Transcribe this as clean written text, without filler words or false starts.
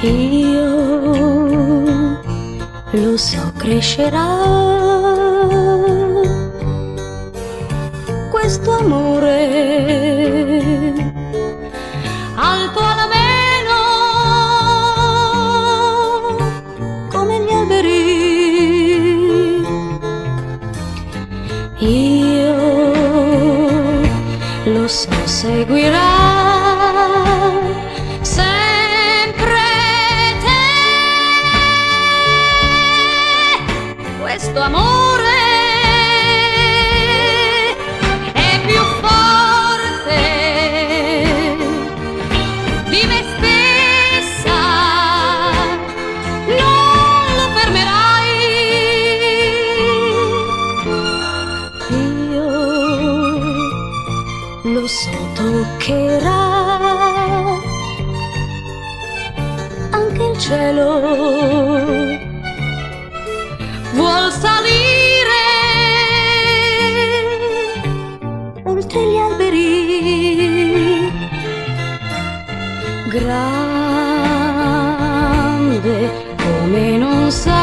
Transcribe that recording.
Io lo so, crescerà questo amore alto almeno come gli alberi. Io lo so, seguirà questo amore è più forte di me stessa, non lo fermerai. Io lo so, toccherà anche il cielo. Vuol salire oltre gli alberi, grande come non sa.